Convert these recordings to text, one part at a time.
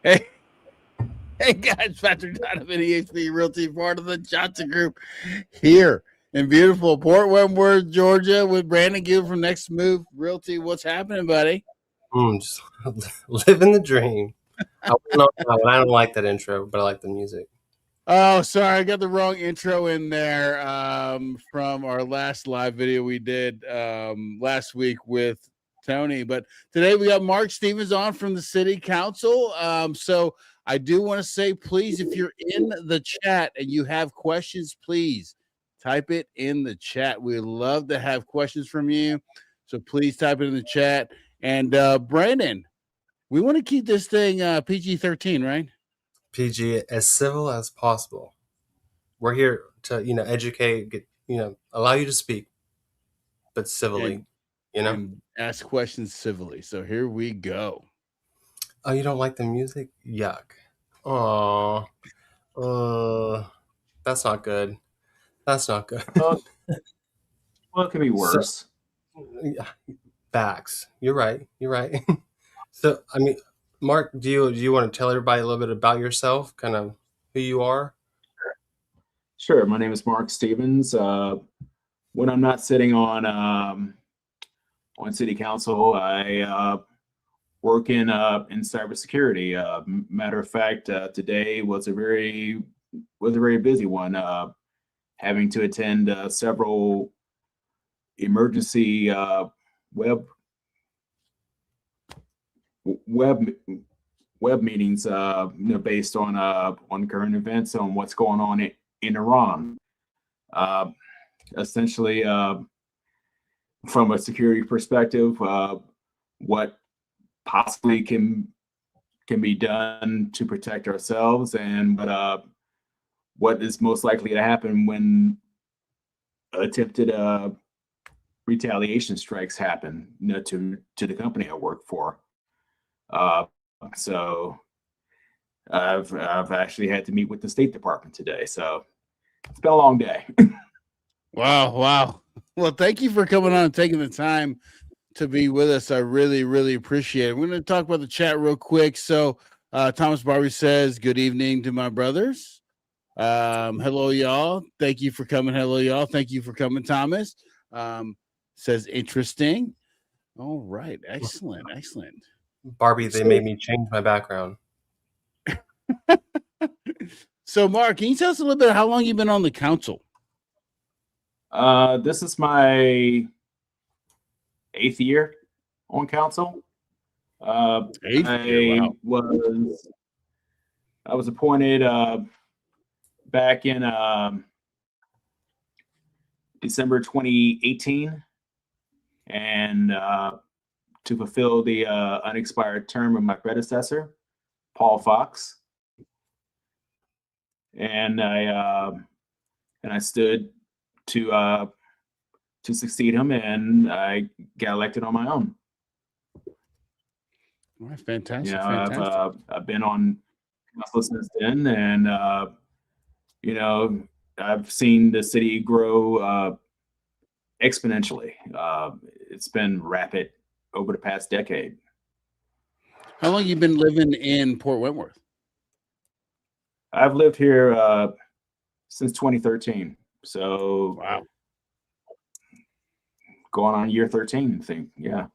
Hey, hey guys, Patrick Donovan, EXP Realty, part of the Johnson Group here in beautiful Port Wentworth, Georgia, with Brandon Gieber from Next Move Realty. What's happening, buddy? Just living the dream. I don't like that intro, but I like the music. Oh, sorry, I got the wrong intro in there from our last live video we did last week with Tony. But today we got Mark Stevens on from the City Council. So I do want to say, please, if you're in the chat and you have questions, please type it in the chat. We'd love to have questions from you. So please type it in the chat. And Brandon, we want to keep this thing PG-13, right? PG, as civil as possible. We're here to, educate, allow you to speak, but civilly, and ask questions civilly. So here we go. Oh, you don't like the music? Yuck. Aw. That's not good. That's not good. Well, it could be worse. Facts. You're right. So, Mark, do you want to tell everybody a little bit about yourself, kind of who you are? Sure. My name is Mark Stevens. When I'm not sitting on City Council, I work in cybersecurity. Matter of fact, today was a very busy one. Having to attend several emergency web meetings, based on current events, on what's going on in Iran. Essentially, from a security perspective, what possibly can be done to protect ourselves, and what is most likely to happen when attempted retaliation strikes happen, to the company I work for. So I've actually had to meet with the State Department today, so it's been a long day. Wow. Well, thank you for coming on and taking the time to be with us. I really appreciate it. We're going to talk about the chat real quick. So Thomas Barbie says, good evening to my brothers. Hello, y'all. Thank you for coming. Hello, y'all. Thank you for coming, Thomas. Says interesting. All right. Excellent. Barbie, they made me change my background. So, Mark, can you tell us a little bit how long you've been on the council? This is my 8th year on council. I was appointed back in December 2018, and to fulfill the unexpired term of my predecessor, Paul Fox. And I stood to succeed him, and I got elected on my own. All right, fantastic. I've been on council since then, and I've seen the city grow exponentially. It's been rapid over the past decade. How long have you been living in Port Wentworth? I've lived here since 2013. So wow, going on year 13, I think. Yeah.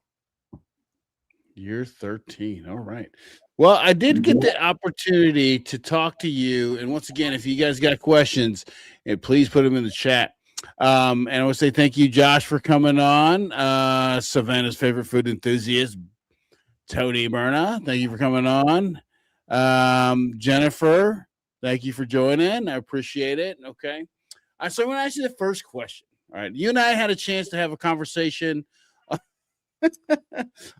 Year 13. All right. Well, I did get the opportunity to talk to you. And once again, if you guys got questions, please put them in the chat. And I would say thank you, Josh, for coming on. Savannah's favorite food enthusiast, Tony Berna. Thank you for coming on. Jennifer, thank you for joining. I appreciate it. Okay. So I'm going to ask you the first question. All right. You and I had a chance to have a conversation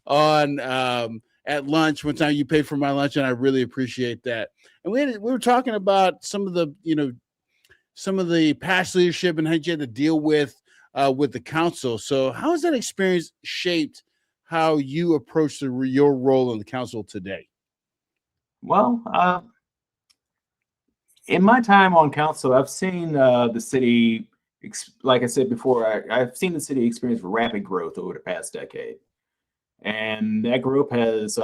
on at lunch one time. You paid for my lunch, and I really appreciate that. And we were talking about some of the past leadership and how you had to deal with the council. So how has that experience shaped how you approach your role in the council today? Well, in my time on council, I've seen the city, like I said before, I've seen the city experience rapid growth over the past decade. And that growth has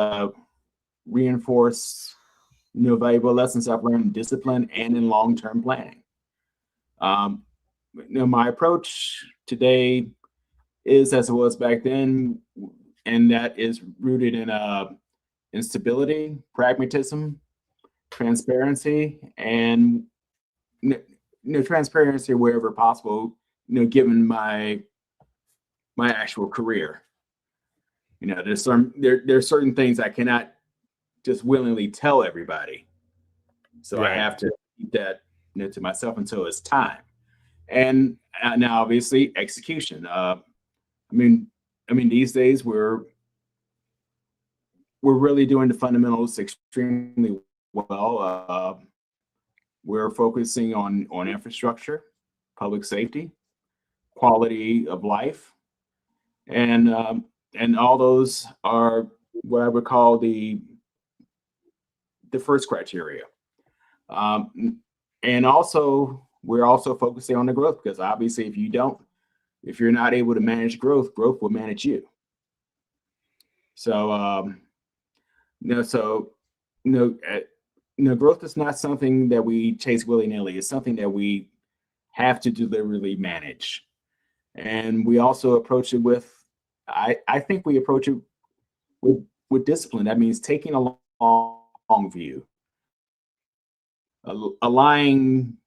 reinforced valuable lessons I've learned in discipline and in long-term planning. My approach today is as it was back then, and that is rooted in stability, pragmatism, transparency, and transparency wherever possible. Given my actual career, there's certain things I cannot just willingly tell everybody, so Right. I have to keep that to myself until it's time. And now, obviously, execution. I mean, these days we're really doing the fundamentals extremely well. We're focusing on infrastructure, public safety, quality of life, and all those are what I would call the first criteria. And also, we're also focusing on the growth, because obviously, if you're not able to manage growth will manage you. So, growth is not something that we chase willy-nilly. It's something that we have to deliberately manage. And we also approach it with, I think we approach it with discipline. That means taking a long view, aligning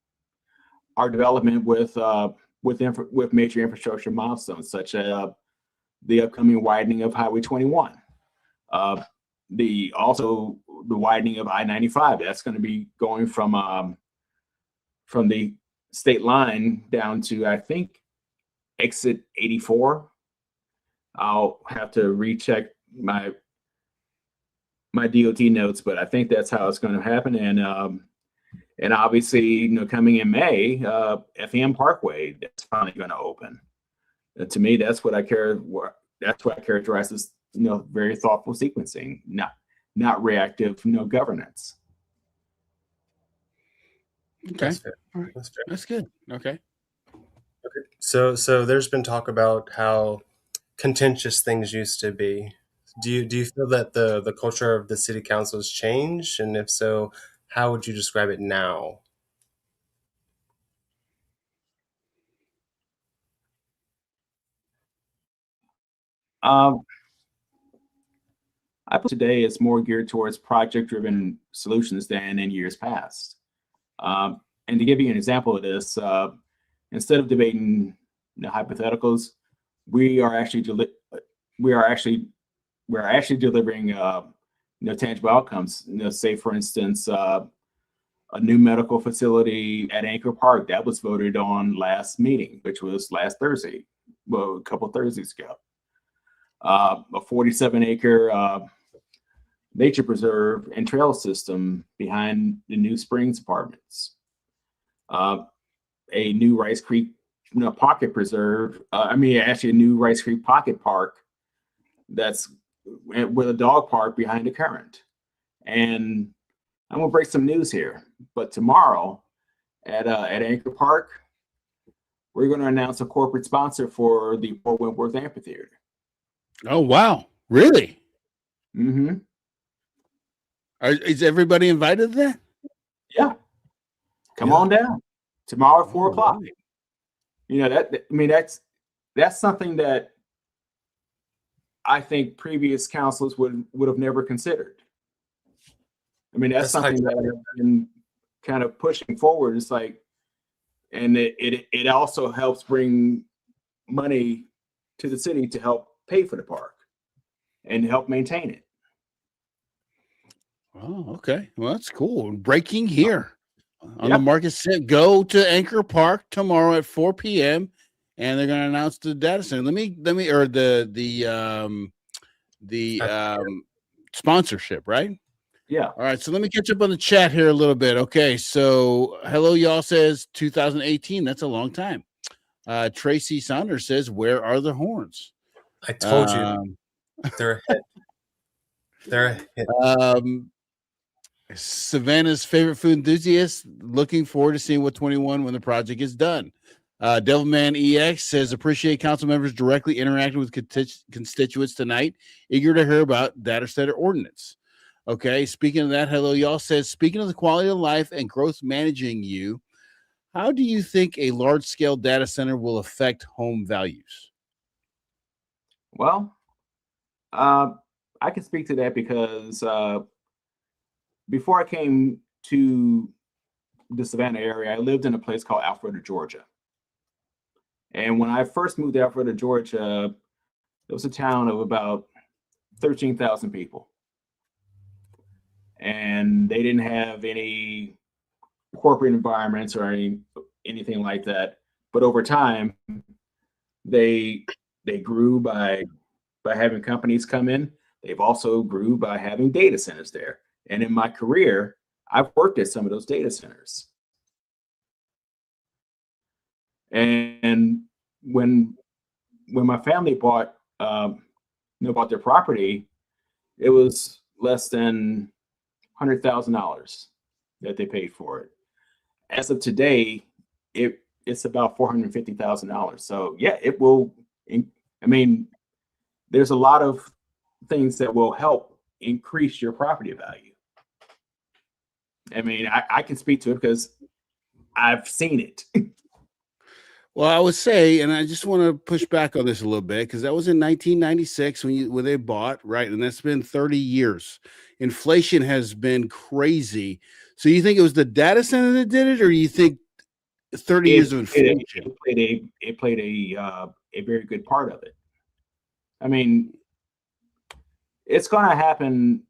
our development with major infrastructure milestones, such as the upcoming widening of Highway 21, the widening of I-95. That's going to be going from the state line down to, I think, exit 84. I'll have to recheck my DOT notes, but I think that's how it's going to happen. And obviously, coming in May, FEM Parkway, that's finally going to open. To me, that's what I characterize as very thoughtful sequencing, not reactive governance. Okay. That's fair. All right. That's fair. That's good. Okay. So there's been talk about how contentious things used to be. Do you feel that the culture of the city council has changed? And if so, how would you describe it now? I believe today it's more geared towards project-driven solutions than in years past. And to give you an example of this, instead of debating hypotheticals, we are actually delivering tangible outcomes. Say for instance, a new medical facility at Anchor Park that was voted on last meeting, which was last Thursday, well, a couple Thursdays ago. A 47-acre nature preserve and trail system behind the New Springs Apartments. A new Rice Creek pocket preserve. Actually, a new Rice Creek pocket park that's with a dog park behind the current. And I'm gonna break some news here, but tomorrow at Anchor Park, we're going to announce a corporate sponsor for the Port Wentworth Amphitheater. Oh, wow. Really? Mm-hmm. Is everybody invited to that? Yeah. Come on down tomorrow at 4 o'clock. Right. That's something that I think previous councils would have never considered. That's something that I've been kind of pushing forward. It's like, and it also helps bring money to the city to help pay for the park and help maintain it. Oh, okay. Well, that's cool. Breaking here on the Market Set. Go to Anchor Park tomorrow at 4 p.m. and they're going to announce the data center. Let me or the sponsorship, right? Yeah. All right. So let me catch up on the chat here a little bit. Okay. So hello, y'all says 2018. That's a long time. Tracy Saunders says, "Where are the horns?" I told you they're ahead. They're ahead. Savannah's favorite food enthusiast, looking forward to seeing what 21 when the project is done. Devilman EX says, appreciate council members directly interacting with constituents tonight. Eager to hear about data center ordinance. Okay. Speaking of that, hello, y'all says, speaking of the quality of life and growth managing you, how do you think a large scale data center will affect home values? Well, I can speak to that because before I came to the Savannah area, I lived in a place called Alpharetta, Georgia. And when I first moved to Alpharetta, Georgia, it was a town of about 13,000 people. And they didn't have any corporate environments or anything like that. But over time, they grew by having companies come in. They've also grew by having data centers there. And in my career, I've worked at some of those data centers. And when my family bought their property, it was less than $100,000 that they paid for it. As of today, it's about $450,000. So yeah, it will. I mean, there's a lot of things that will help increase your property value. I mean, I can speak to it because I've seen it. Well, I would say, and I just want to push back on this a little bit because that was in 1996 when they bought, right? And that's been 30 years. Inflation has been crazy. So you think it was the data center that did it, or you think 30 years of inflation? It played a very good part of it. I mean, it's going to happen,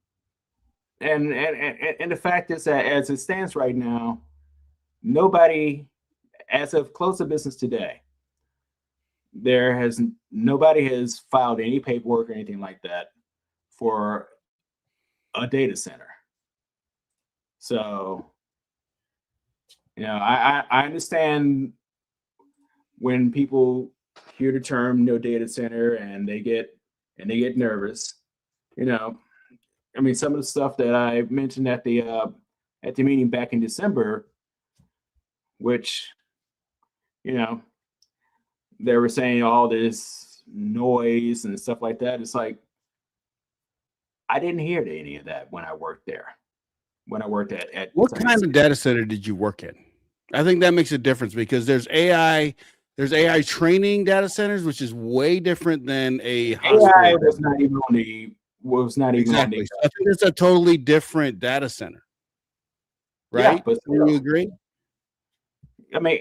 and the fact is that as it stands right now, nobody, as of close of business today, nobody has filed any paperwork or anything like that for a data center. So, I understand when people hear the term no data center and they get nervous. I mean, some of the stuff that I mentioned at the meeting back in December, which, they were saying all this noise and stuff like that. It's like, I didn't hear any of that when I worked there. When I worked at what kind of data center did you work in? I think that makes a difference because there's AI training data centers, which is way different than a hospital. AI was not even on the exactly. So I think it's a totally different data center, right? Yeah, but do you agree? I mean,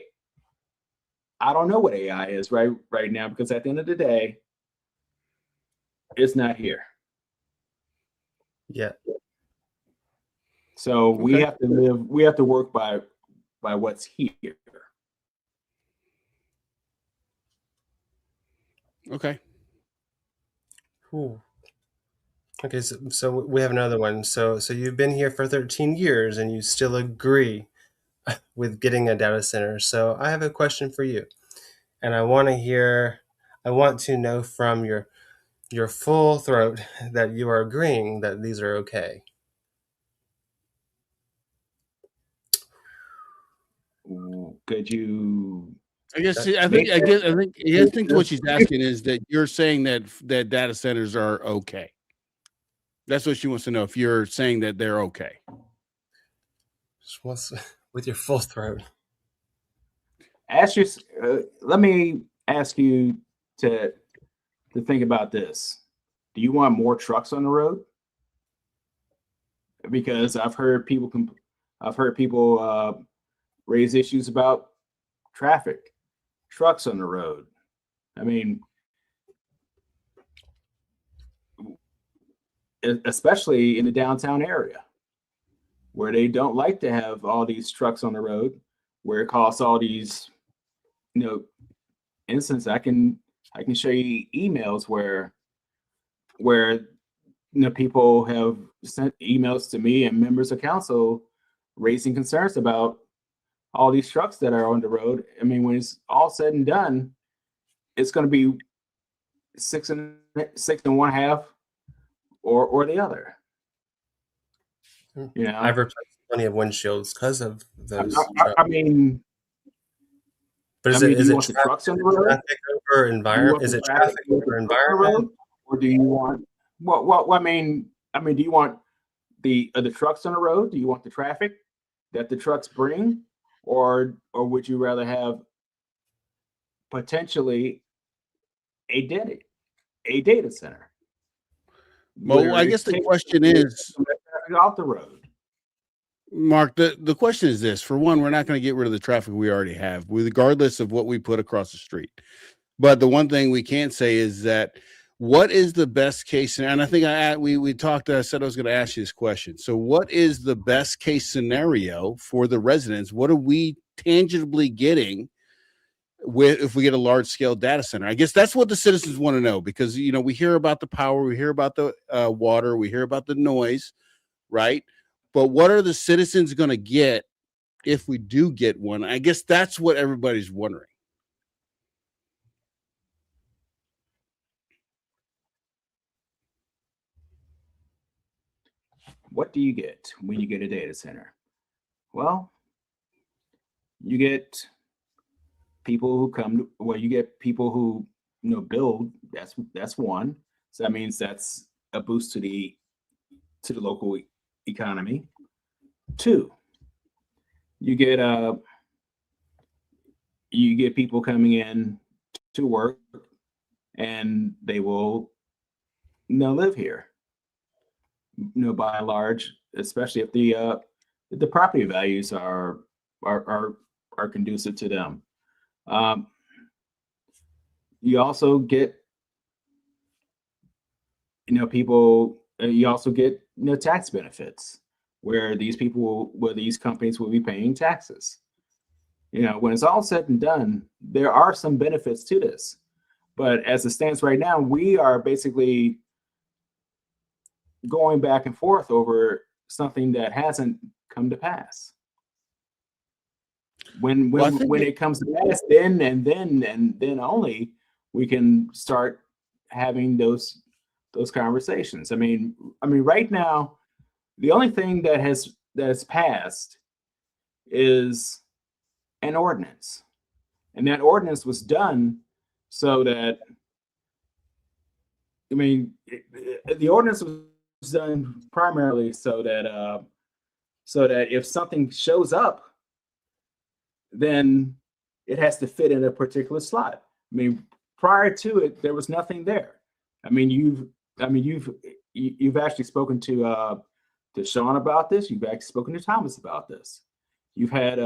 I don't know what AI is right now because at the end of the day, it's not here. Yeah. So we have to work by what's here. Okay. Cool. Okay, so we have another one. So you've been here for 13 years and you still agree with getting a data center. So I have a question for you. And I want to know from your full throat that you are agreeing that these are okay. Could you? I think what she's asking is that you're saying that data centers are okay. That's what she wants to know. If you're saying that they're okay, with your full throat. Let me ask you to think about this. Do you want more trucks on the road? Because I've heard people raise issues about traffic, trucks on the road. I mean, especially in the downtown area, where they don't like to have all these trucks on the road, where it costs all these, instance. I can show you emails where people have sent emails to me and members of council raising concerns about all these trucks that are on the road. I mean, when it's all said and done, it's going to be 6 1/2 or the other. I've replaced plenty of windshields because of those. I mean, but is it traffic, trucks on the road? Traffic over environment? Is it traffic over environment? Or do you want? Well, I mean, do you want the trucks on the road? Do you want the traffic that the trucks bring, or would you rather have potentially a data center? Well, I guess the question is, off the road. Mark, the question is this. For one, we're not going to get rid of the traffic we already have, regardless of what we put across the street. But the one thing we can say is that what is the best case? And I think we talked, I said I was going to ask you this question. So what is the best case scenario for the residents? What are we tangibly getting if we get a large scale data center? I guess that's what the citizens want to know, because, you know, we hear about the power, we hear about the water, we hear about the noise, right? But what are the citizens going to get if we do get one? I guess that's what everybody's wondering. What do you get when you get a data center? Well, you get people who come. Well, you get people who, you know, build. That's one. So that means that's a boost to the local economy. Two, you get people coming in to work, and they will, you know, live here. You know, by and large, especially if the property values are conducive to them. You also get, you know, people. You also get, you know, tax benefits where these companies will be paying taxes. You know, when it's all said and done, there are some benefits to this, but as it stands right now, we are basically going back and forth over something that hasn't come to pass. When it comes to pass, then only we can start having those conversations. I mean, right now, the only thing that has passed is an ordinance, and that ordinance was done so that, I mean, the ordinance was done primarily so that if something shows up, then it has to fit in a particular slot. I mean, prior to it, there was nothing there. I mean, you've actually spoken to Sean about this. You've actually spoken to Thomas about this. You've had,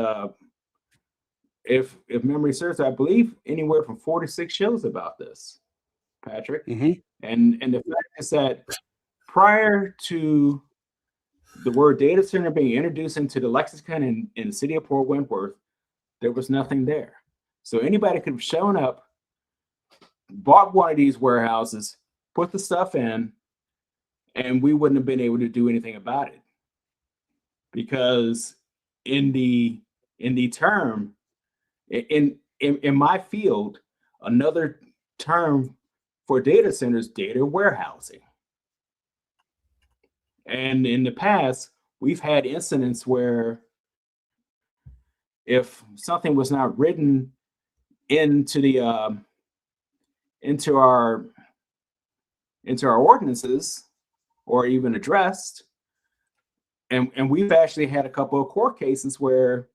if memory serves, I believe anywhere from 4 to 6 shows about this, Patrick. Mm-hmm. And the fact is that prior to the word data center being introduced into the lexicon in the city of Port Wentworth, there was nothing there. So anybody could have shown up, bought one of these warehouses, put the stuff in, and we wouldn't have been able to do anything about it. Because in the term, in my field, another term for data centers, data warehousing. And in the past, we've had incidents where if something was not written into our ordinances or even addressed, and we've actually had a couple of court cases where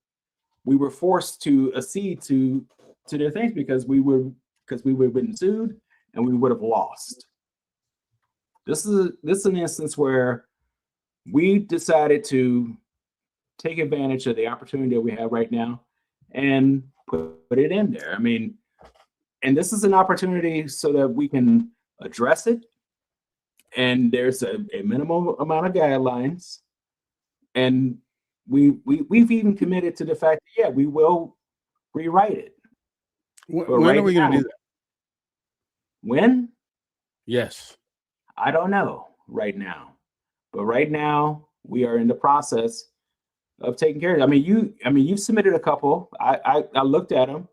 we were forced to accede to their things because we would have been sued and we would have lost. This is an instance where we decided to take advantage of the opportunity that we have right now and put it in there. I mean, and this is an opportunity so that we can address it. And there's a minimum amount of guidelines. And we've even committed to the fact that, yeah, we will rewrite it. When are we going to do that? When? Yes. I don't know right now. But right now, we are in the process of taking care of it. You submitted a couple. I looked at them,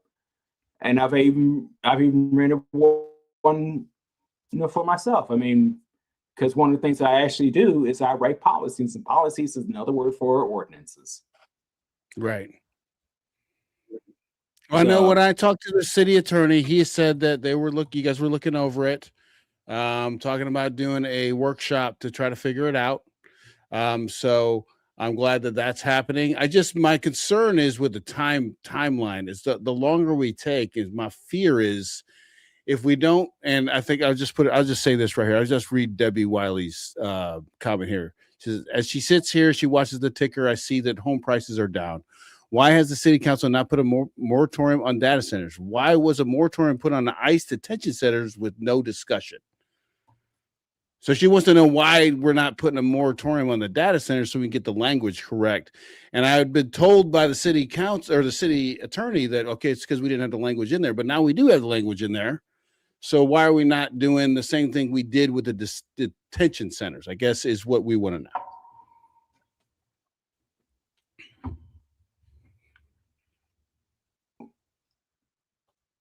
and I've even rented one, you know, for myself. I mean, because one of the things I actually do is I write policies, and policies is another word for ordinances. Right. Well, I know when I talked to the city attorney, he said that you guys were looking over it, talking about doing a workshop to try to figure it out. So I'm glad that that's happening. My concern is with the timeline is the longer we take, is my fear is if we don't, and I think I'll just say this right here. I'll just read Debbie Wiley's comment here. She says, as she sits here, she watches the ticker. I see that home prices are down. Why has the city council not put a moratorium on data centers? Why was a moratorium put on the ICE detention centers with no discussion? So she wants to know why we're not putting a moratorium on the data centers so we can get the language correct. And I had been told by the city council or the city attorney that, okay, it's because we didn't have the language in there, but now we do have the language in there. So why are we not doing the same thing we did with the detention centers, I guess, is what we want to know.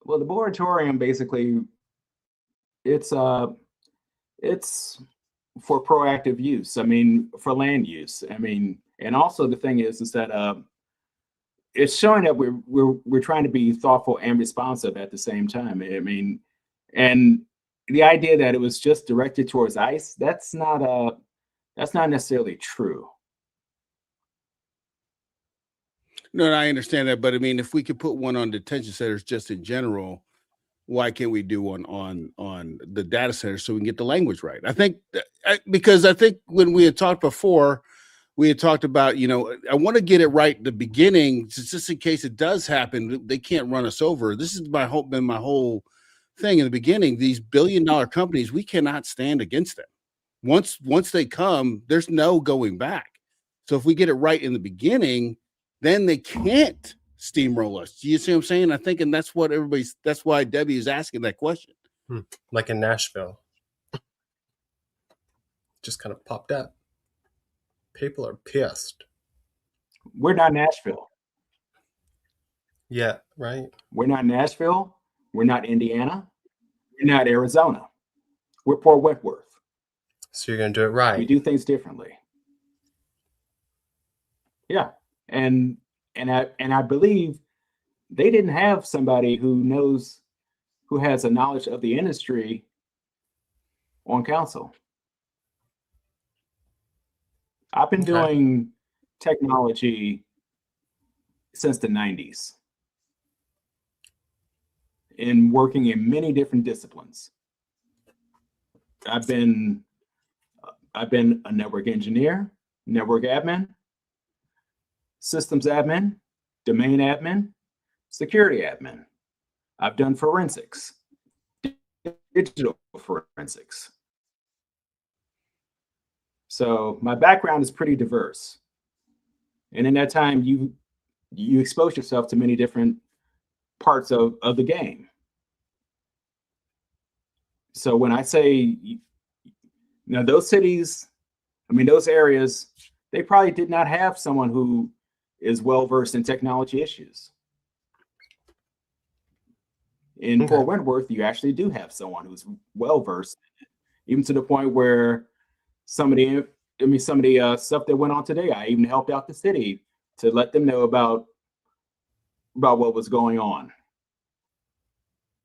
Well, the moratorium basically, it's for proactive use. I mean, for land use. I mean, and also the thing is that it's showing that we're trying to be thoughtful and responsive at the same time. I mean, and the idea that it was just directed towards ICE, that's not necessarily true. No, I understand that, but I mean, if we could put one on detention centers just in general, why can't we do one on the data centers so we can get the language right? I think because I think when we had talked before, we had talked about, I want to get it right at the beginning, just in case it does happen, they can't run us over. This is my whole thing in the beginning. These billion-dollar companies, we cannot stand against them. Once they come, there's no going back. So if we get it right in the beginning, then they can't steamroll us. Do you see what I'm saying? I think, and that's why Debbie is asking that question. Like in Nashville. Just kind of popped up. People are pissed. We're not Nashville. Yeah, right. We're not Nashville. We're not Indiana. We're not Arizona. We're Port Wentworth. So you're going to do it right. We do things differently. Yeah. And I believe they didn't have somebody who has a knowledge of the industry on council. I've been doing technology since the 90s and working in many different disciplines. I've been a network engineer, network admin, systems admin, domain admin, security admin. I've done forensics, digital forensics. So my background is pretty diverse. And in that time, you expose yourself to many different parts of the game. So when I say, those cities, those areas, they probably did not have someone who is well-versed in technology issues. In Port Wentworth, you actually do have someone who's well-versed, even to the point where some of the stuff that went on today, I even helped out the city to let them know about what was going on.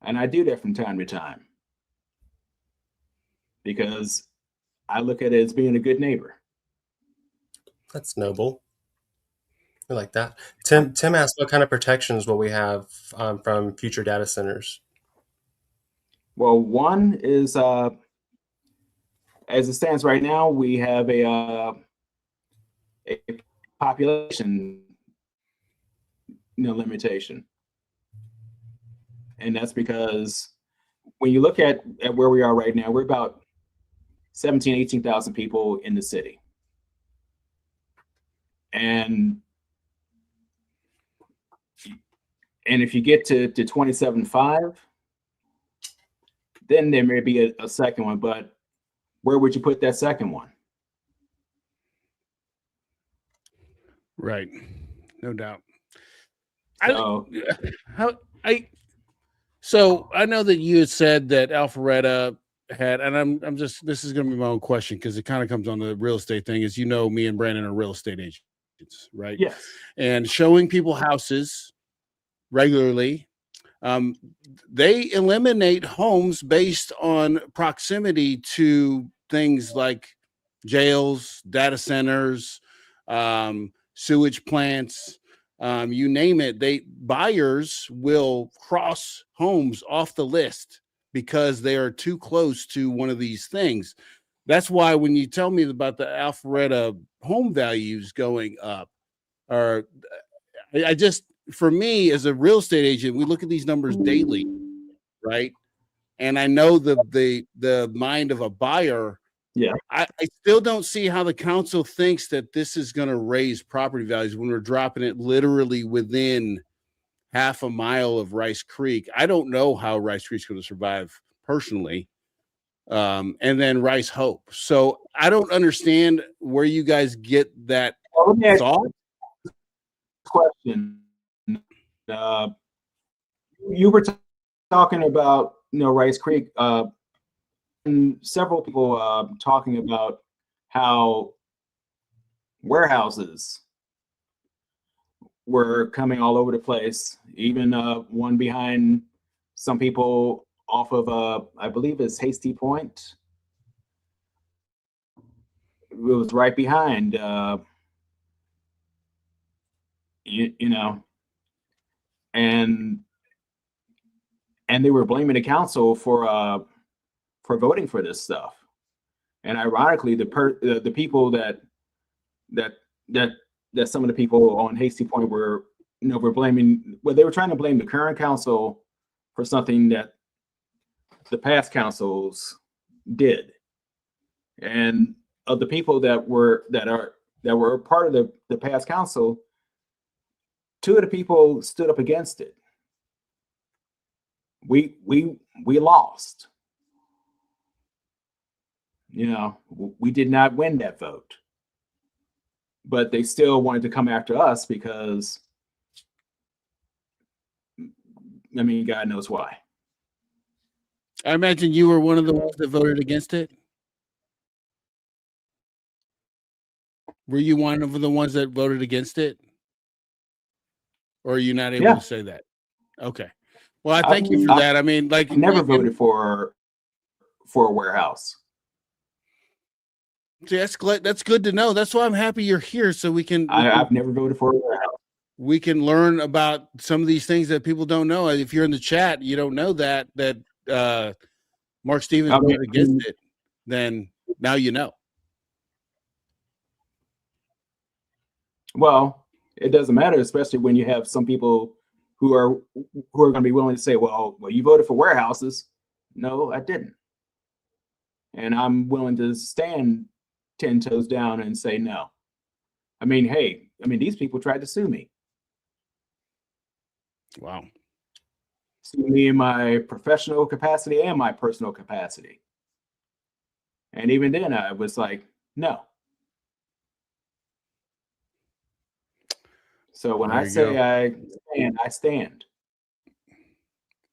And I do that from time to time because I look at it as being a good neighbor. That's noble. I like that. Tim asked what kind of protections will we have from future data centers? Well, one is, as it stands right now, we have a population limitation. And that's because when you look at where we are right now, we're about 17,000, 18,000 people in the city. And if you get to 27.5, then there may be a second one, but where would you put that second one? Right. No doubt. So I know that you had said that Alpharetta had, and this is going to be my own question because it kind of comes on the real estate thing. As you know, me and Brandon are real estate agents, right? Yes. And showing people houses regularly. They eliminate homes based on proximity to things like jails, data centers, sewage plants, you name it. Buyers will cross homes off the list because they are too close to one of these things. That's why when you tell me about the Alpharetta home values going up, or I just, for me as a real estate agent, we look at these numbers daily, right? And I know the mind of a buyer. Yeah. I still don't see how the council thinks that this is going to raise property values when we're dropping it literally within half a mile of Rice Creek. I don't know how Rice Creek's going to survive personally. And then Rice Hope. So I don't understand where you guys get that Let me ask thought. you a question. You were talking about, Rice Creek, and several people talking about how warehouses were coming all over the place. Even one behind some people off of I believe it's Hasty Point. It was right behind. You know, and they were blaming the council for voting for this stuff. And ironically, the people that some of the people on Hasty Point were blaming. Well, they were trying to blame the current council for something that the past councils did. And of the people that were part of the past council, two of the people stood up against it. We lost. We did not win that vote, but they still wanted to come after us because, God knows why. I imagine you were one of the ones that voted against it. Were you one of the ones that voted against it? Or are you not able to say that? Okay. Well, I thank you for that. I never voted for a warehouse. See, that's good to know. That's why I'm happy you're here, so I've never voted for a warehouse. We can learn about some of these things that people don't know. If you're in the chat, you don't know that Mark Stevens voted against it, then now you know. Well, it doesn't matter, especially when you have some people who are going to be willing to say, well, you voted for warehouses. No, I didn't. And I'm willing to stand 10 toes down and say no. These people tried to sue me. Wow. Sue me in my professional capacity and my personal capacity. And even then I was like, no. So when I say I stand.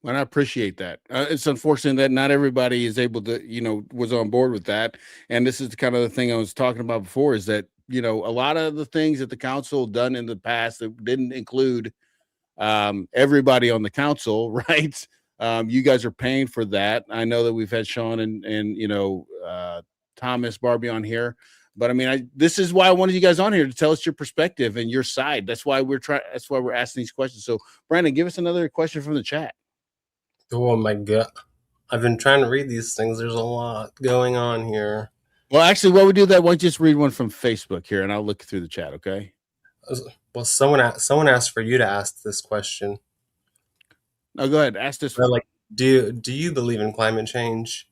And I appreciate that. It's unfortunate that not everybody is able to, was on board with that. And this is the kind of the thing I was talking about before is that, a lot of the things that the council done in the past that didn't include everybody on the council, right? You guys are paying for that. I know that we've had Sean and Thomas Barbie on here. But this is why I wanted you guys on here to tell us your perspective and your side. That's why we're asking these questions. So Brandon, give us another question from the chat. Oh my God. I've been trying to read these things. There's a lot going on here. Well, actually, while we do that, why don't you just read one from Facebook here and I'll look through the chat, okay? Well, someone asked for you to ask this question. No, go ahead. Ask this one. Do you believe in climate change?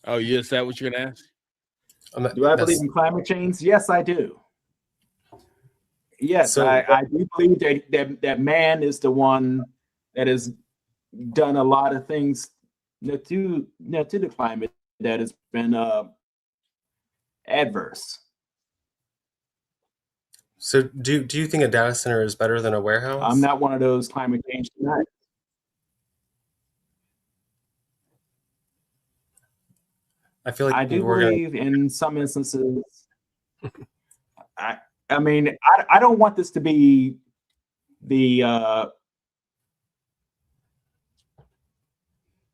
Oh, is that what you're going to ask? Do I believe in climate change? Yes, I do. Yes, I do believe that man is the one that has done a lot of things to the climate that has been adverse. So do you think a data center is better than a warehouse? I'm not one of those climate change deniers. I feel like I do believe in some instances. I don't want this to be the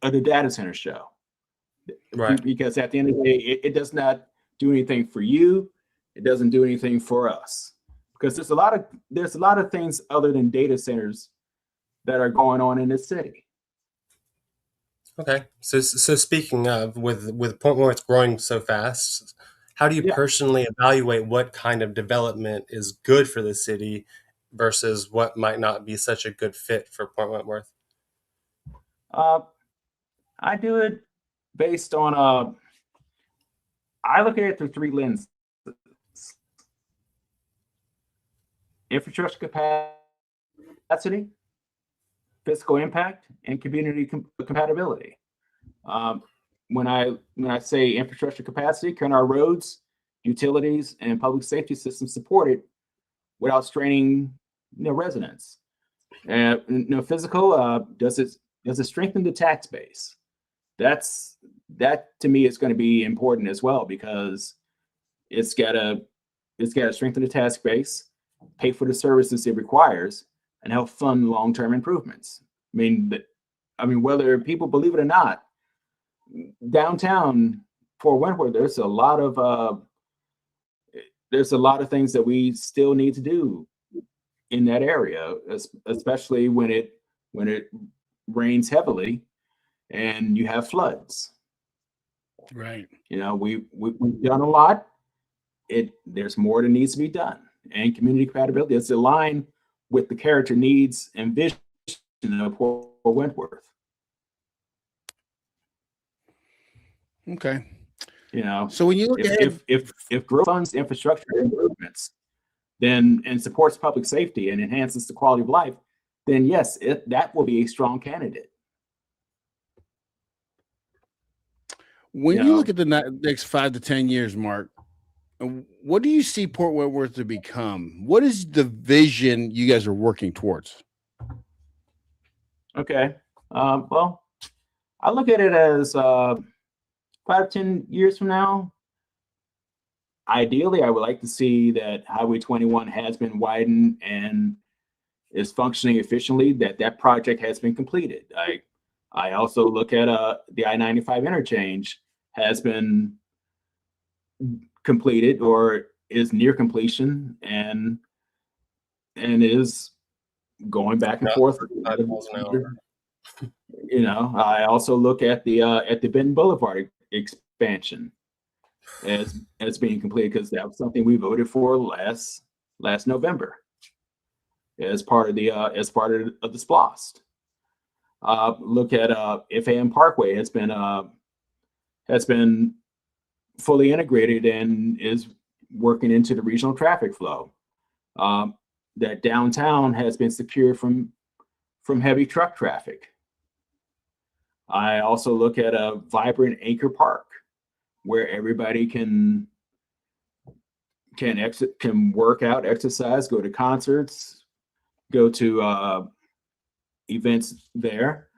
data center show, Right. Because at the end of the day, it does not do anything for you. It doesn't do anything for us, because there's a lot of things other than data centers that are going on in this city. Okay. So speaking of, with Port Wentworth growing so fast, how do you Yeah. personally evaluate what kind of development is good for the city versus what might not be such a good fit for Port Wentworth? I do it based on I look at it through three lenses: infrastructure capacity, physical impact, and community compatibility. When I say infrastructure capacity, can our roads, utilities, and public safety systems support it without straining residents? Physical, does it strengthen the tax base? That to me is going to be important as well, because it's gotta strengthen the tax base, pay for the services it requires, and help fund long-term improvements. Whether people believe it or not, downtown Fort Wentworth, there's a lot of things that we still need to do in that area, especially when it rains heavily and you have floods. Right. We've done a lot. There's more that needs to be done, and community compatibility is aligned with the character, needs, and vision of Port Wentworth. Okay. So when you look at if growth funds infrastructure improvements, then and supports public safety and enhances the quality of life, then yes, that will be a strong candidate. when you look at the next 5 to 10 years, Mark, what do you see Port Wentworth to become? What is the vision you guys are working towards? Okay. Well, I look at it as 5 to 10 years from now. Ideally, I would like to see that Highway 21 has been widened and is functioning efficiently, that project has been completed. I also look at the I-95 interchange has been completed or is near completion and is going back and forth. 5 miles an hour. I also look at the Benton Boulevard expansion as being completed, because that was something we voted for last November as part of the SPLOST. Look at FAM Parkway has been fully integrated and is working into the regional traffic flow. That downtown has been secure from heavy truck traffic. I also look at a vibrant Anchor Park where everybody can work out, exercise, go to concerts, go to events there.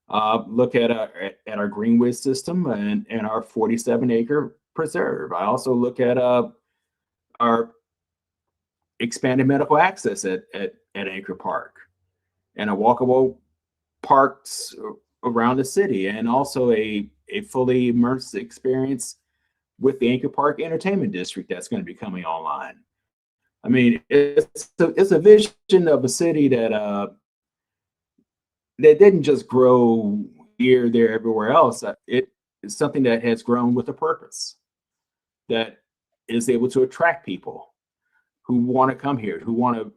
Look at our Greenwood system and our 47-acre preserve. I also look at our expanded medical access at Anchor Park and a walkable parks around the city, and also a fully immersive experience with the Anchor Park Entertainment District that's going to be coming online. I mean, it's a vision of a city that didn't just grow here, there, everywhere else. It is something that has grown with a purpose, that is able to attract people who want to come here, who want to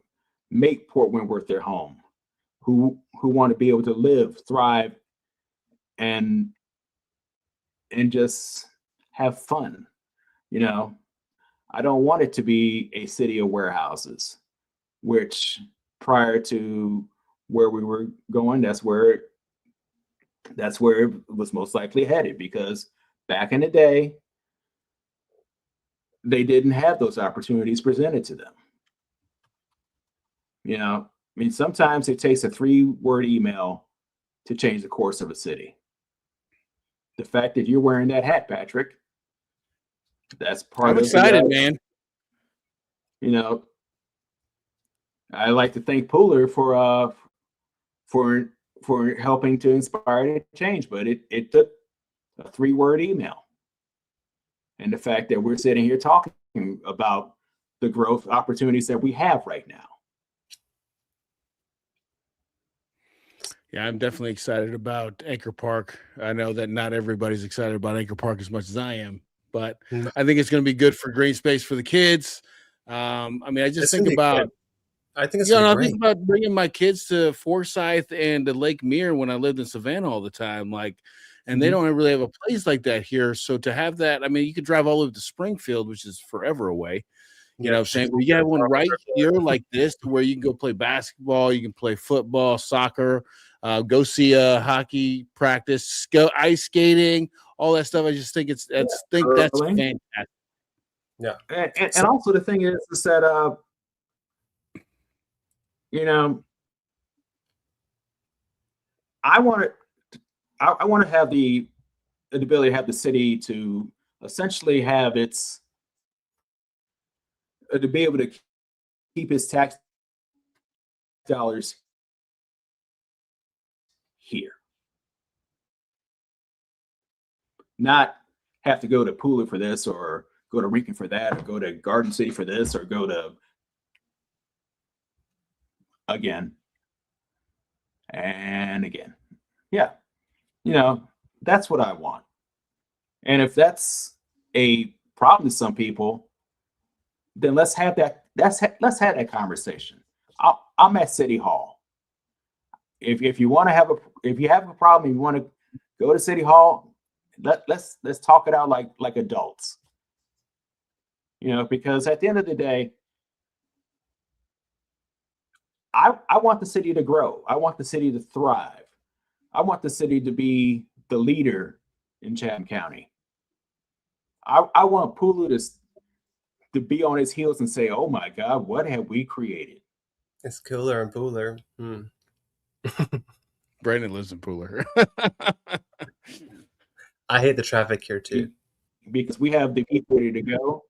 make Port Wentworth their home, who want to be able to live, thrive, and just have fun. I don't want it to be a city of warehouses, which prior to where we were going, that's where it was most likely headed, because back in the day, they didn't have those opportunities presented to them. Sometimes it takes a 3-word email to change the course of a city. The fact that you're wearing that hat, Patrick, that's part of I'm excited, man. I like to thank Pooler for helping to inspire the change, but it took a 3-word email. And the fact that we're sitting here talking about the growth opportunities that we have right now. Yeah, I'm definitely excited about Anchor Park. I know that not everybody's excited about Anchor Park as much as I am, but I think it's going to be good for green space for the kids. I mean, I just It's think gonna be about, good. I think it's you gonna know, be I think great. about bringing my kids to Forsyth and to Lake Mirror when I lived in Savannah all the time. Like, and they Mhm. don't really have a place like that here. So to have that, I mean, you could drive all over to Springfield, which is forever away. You know what Yep. I'm saying? Well, you have one right here like this where you can go play basketball, you can play football, soccer, go see a hockey practice, go ice skating, all that stuff. I just think that's Curling. fantastic. Yeah. And also the thing is that, you know, I want to have the ability to have the city to essentially have its to be able to keep its tax dollars here, not have to go to Pooler for this, or go to Rincon for that, or go to Garden City for this, or go to again and again. Yeah, you know, that's what I want. And if that's a problem to some people, then let's have that. Let's have that conversation. I'm at City Hall. If you want to have if you have a problem, you want to go to City Hall, let's talk it out like adults. You know, because at the end of the day, I want the city to grow. I want the city to thrive. I want the city to be the leader in Chatham County. I want Pulu to be on his heels and say, "Oh my God, what have we created?" It's cooler and cooler. Brandon lives in Pooler. I hate the traffic here too. Because we have the people ready to go.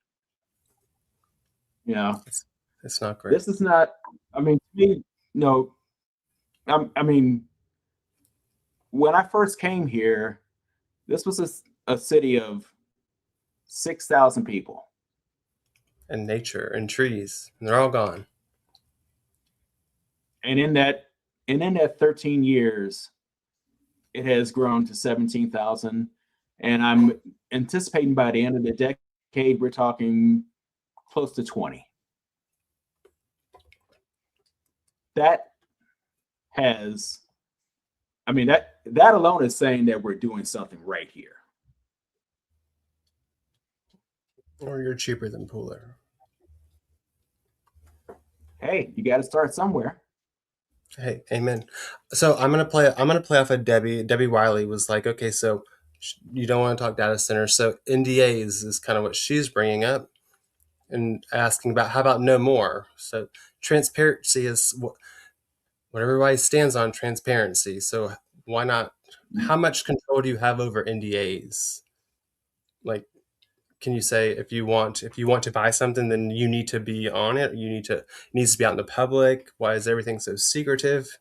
You know, It's not great. this is not. I mean, to me, no. I mean, when I first came here, this was a city of 6,000 people. And nature and trees, and they're all gone. And in that 13 years, it has grown to 17,000. And I'm anticipating by the end of the decade, we're talking close to 20. That has, I mean, that alone is saying that we're doing something right here. Or you're cheaper than Pooler. Hey, you got to start somewhere. Hey, amen. So I'm gonna play off of Debbie. Debbie Wiley was like, okay, so you don't want to talk data centers, so NDAs is kind of what she's bringing up and asking about. How about no more? So transparency is what everybody stands on. Transparency. So why not? How much control do you have over NDAs? Like, can you say if you want to buy something, then you need to be on it? It needs to be out in the public. Why is everything so secretive?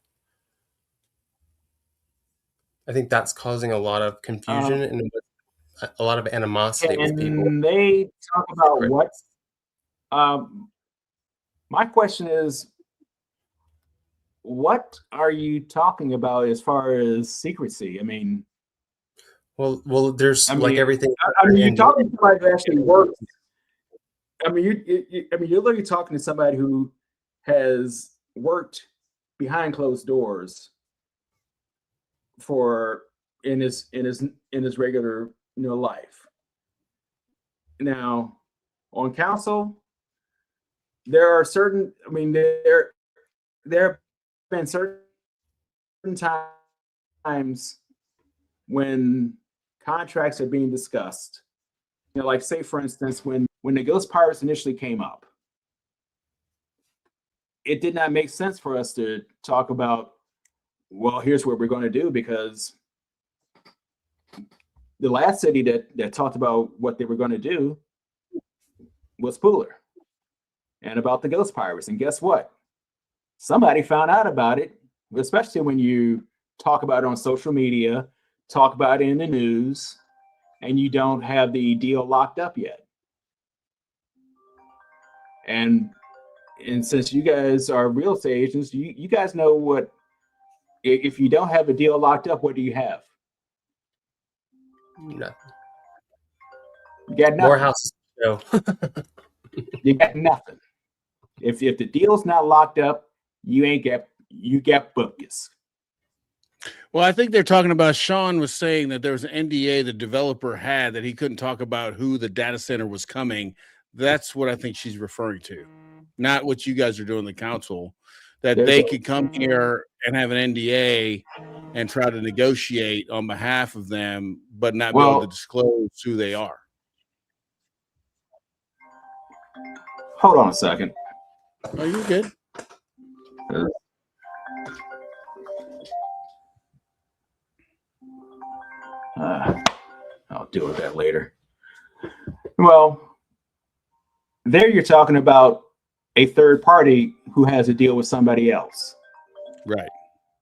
I think that's causing a lot of confusion and a lot of animosity with people. And they talk about what? My question is, what are you talking about as far as secrecy? I mean, Well, there's like everything. I mean, you're talking to somebody who actually works. I mean, you're literally talking to somebody who has worked behind closed doors for in his regular life. Now, on council, there are certain. I mean, there have been certain times when contracts are being discussed. You know, like say for instance, when the Ghost Pirates initially came up, it did not make sense for us to talk about, well, here's what we're going to do, because the last city that talked about what they were going to do was Pooler and about the Ghost Pirates. And guess what? Somebody found out about it, especially when you talk about it on social media, talk about it in the news. and you don't have the deal locked up yet. And since you guys are real estate agents, you guys know what, if you don't have a deal locked up, what do you have? Nothing. You got nothing. More houses. No. You got nothing. If the deal's not locked up, you got bogus. Well, I think they're talking about, Sean was saying that there was an NDA the developer had that he couldn't talk about who the data center was coming. That's what I think she's referring to, not what you guys are doing, the council, that they could come here and have an NDA and try to negotiate on behalf of them, but not be able to disclose who they are. Hold on a second. Oh, you're good. I'll deal with that later. Well, there you're talking about a third party who has a deal with somebody else. Right.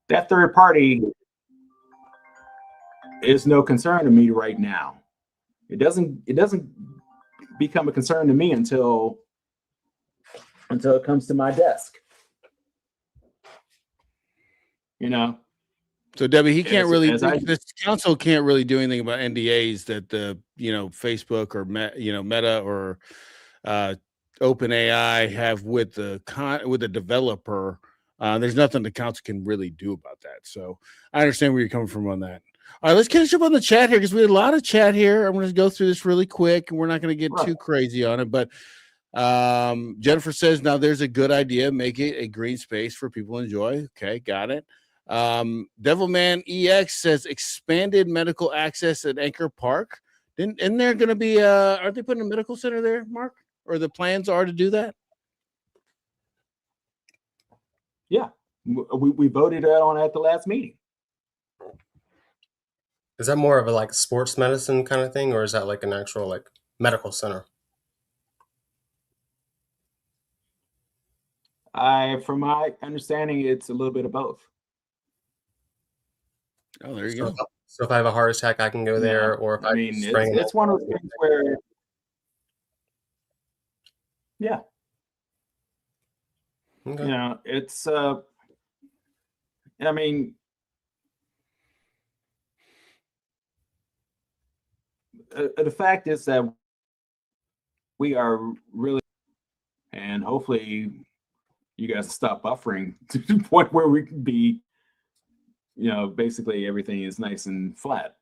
That third party is no concern to me right now. It doesn't become a concern to me until it comes to my desk. You know. So Debbie, he can't really. This council can't really do anything about NDAs that the Facebook or Meta or OpenAI have with the developer. There's nothing the council can really do about that. So I understand where you're coming from on that. All right, let's catch up on the chat here because we had a lot of chat here. I'm going to go through this really quick, and we're not going to get too crazy on it. But Jennifer says, now there's a good idea. Make it a green space for people to enjoy. Okay, got it. Devilman EX says expanded medical access at Anchor Park. Isn't there going to be aren't they putting a medical center there, Mark? Or the plans are to do that? Yeah, we voted on at the last meeting. Is that more of a like sports medicine kind of thing, or is that like an actual like medical center? From my understanding, it's a little bit of both. Oh, there you go. So if I have a heart attack, I can go there, or if it's one of those things where, yeah, okay. It's I mean, the fact is that we are really, and hopefully you guys stop buffering to the point where we can be, basically everything is nice and flat.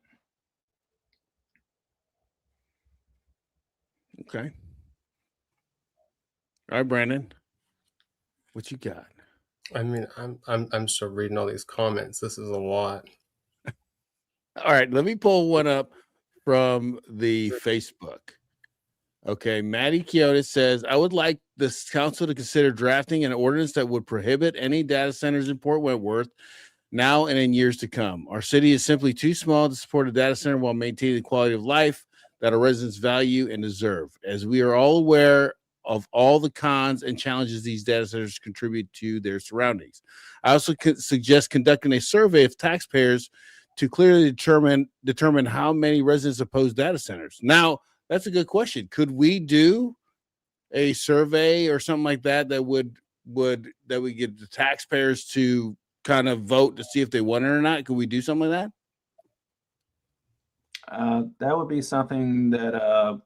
Okay. All right, Brandon, what you got? I mean, I'm still reading all these comments. This is a lot. All right, let me pull one up from the Facebook. Okay, Maddie Kyoto says, I would like this council to consider drafting an ordinance that would prohibit any data centers in Port Wentworth now and in years to come. Our city is simply too small to support a data center while maintaining the quality of life that our residents value and deserve. As we are all aware of all the cons and challenges these data centers contribute to their surroundings. I also suggest conducting a survey of taxpayers to clearly determine how many residents oppose data centers. Now, that's a good question. Could we do a survey or something like that that would get the taxpayers to kind of vote to see if they want it or not? Could we do something like that? That would be something that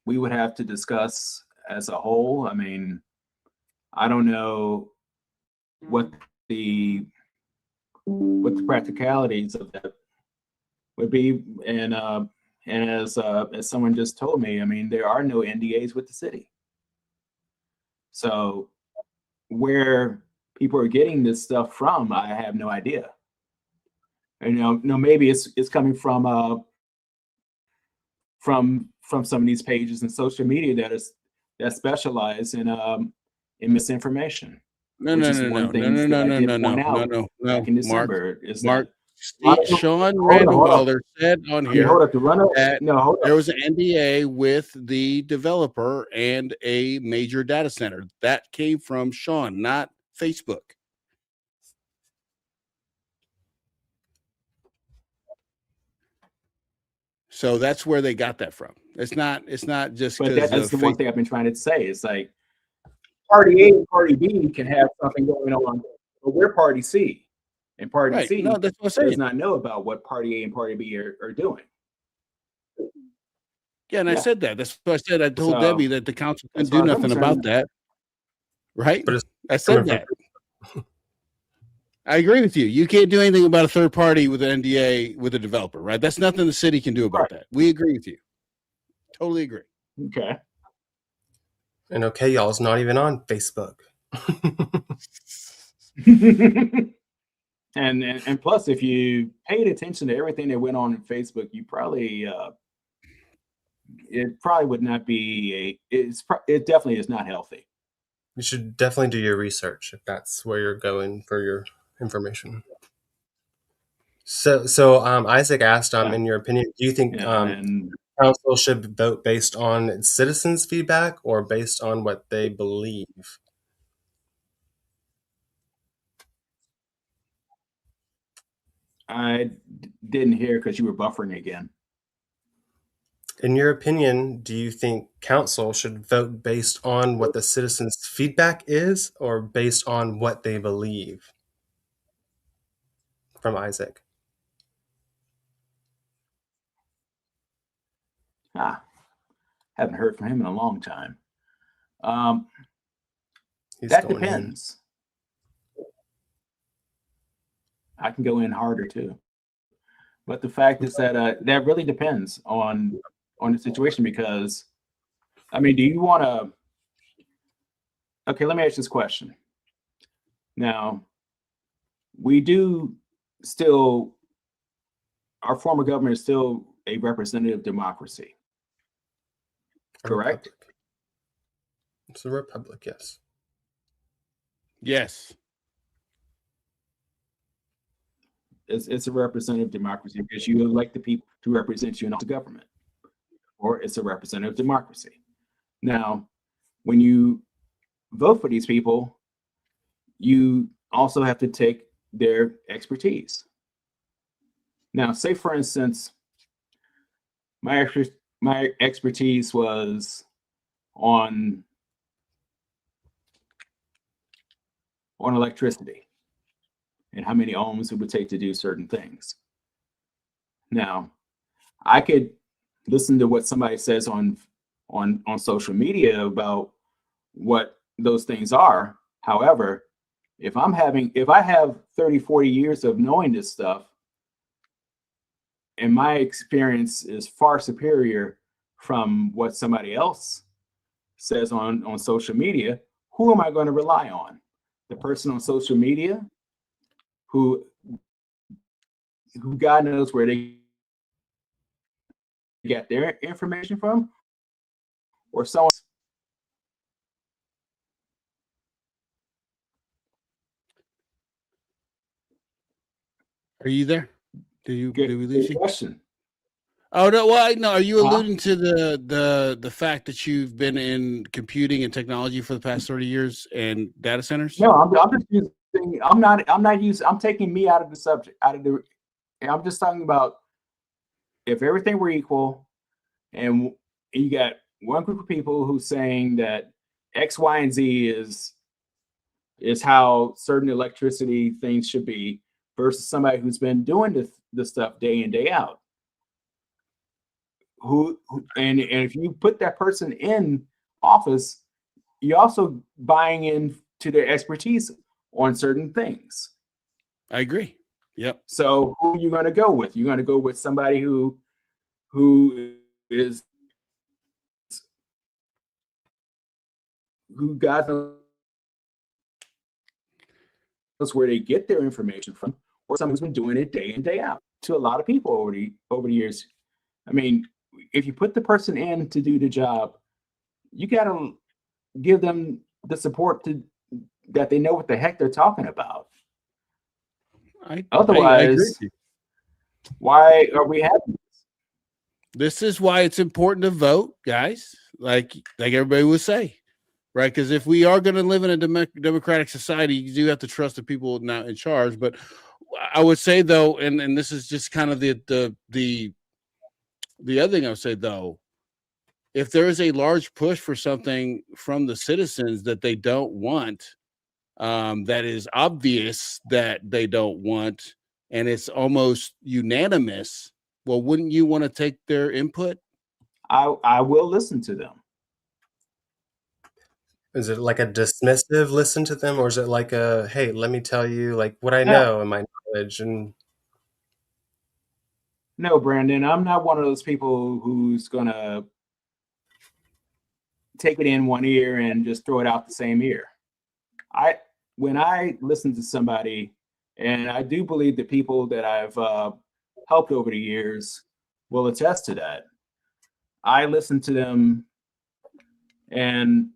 we would have to discuss as a whole. I mean, I don't know what the practicalities of that would be, and as someone just told me, I mean, there are no NDAs with the city. So where people are getting this stuff from, I have no idea. And maybe it's coming from some of these pages and social media that specialize in misinformation. No. Back in December, Sean Randall said on here that there was an NDA with the developer and a major data center. That came from Sean, not Facebook. So that's where they got that from. It's not just But because that's the one thing I've been trying to say. It's like party A and party B can have something going on, but we're party C, and party right. C No, that's what I'm does saying. not know about what party A and party B are doing. Yeah, and I said that. That's what I said. I told So, Debbie that the council as couldn't far do as I'm nothing about concerned- that. Right? But it's I said that. I agree with you. You can't do anything about a third party with an NDA with a developer, right? That's nothing the city can do about that. We agree with you. Totally agree. Okay. And okay, y'all, it's not even on Facebook. and plus, if you paid attention to everything that went on in Facebook, you probably it probably would not be it definitely is not healthy. You should definitely do your research if that's where you're going for your information. So Isaac asked, in your opinion, do you think And council should vote based on citizens' feedback or based on what they believe? I didn't hear because you were buffering again. In your opinion, do you think council should vote based on what the citizens' feedback is or based on what they believe? From Isaac. Haven't heard from him in a long time. He's That going in. depends. I can go in harder too. But the fact is that that really depends on the situation, because I mean, do you want to? Okay, let me ask this question. Now, we do still, our form of government is still a representative democracy, correct? Republic. It's a republic, yes. Yes. It's a representative democracy because you elect the people to represent you in the government, or it's a representative democracy. Now, when you vote for these people, you also have to take their expertise. Now, say for instance, my expertise was on electricity and how many ohms it would take to do certain things. Now, I could listen to what somebody says on social media about what those things are. However, if I have 30, 40 years of knowing this stuff, and my experience is far superior from what somebody else says on social media, who am I going to rely on? The person on social media who God knows where they get their information from, or someone? Are you there? Did we lose you? Question. Oh no! Well, no. Are you alluding to the fact that you've been in computing and technology for the past 30 years and data centers? No, I'm just using. I'm not using. I'm taking me out of the subject. I'm just talking about if everything were equal, and you got one group of people who's saying that X, Y, and Z is how certain electricity things should be, versus somebody who's been doing this stuff day in, day out. And if you put that person in office, you're also buying into their expertise on certain things. I agree. Yep. So who are you going to go with? You're going to go with somebody who God knows where they get their information from, or someone who's been doing it day in, day out. To a lot of people over the years. I mean, if you put the person in to do the job, you got to give them the support that they know what the heck they're talking about. Otherwise, why are we having this? This is why it's important to vote, guys. Like everybody would say, right? Because if we are going to live in a democratic society, you do have to trust the people now in charge. But I would say though, and this is just kind of the the other thing I would say, though, if there is a large push for something from the citizens that they don't want, that is obvious that they don't want, and it's almost unanimous, well, wouldn't you want to take their input? I will listen to them. Is it like a dismissive listen to them, or is it like a, hey, let me tell you like what I No. know and my knowledge? And No, Brandon, I'm not one of those people who's gonna take it in one ear and just throw it out the same ear. When I listen to somebody, and I do believe the people that I've helped over the years will attest to that. I listen to them, and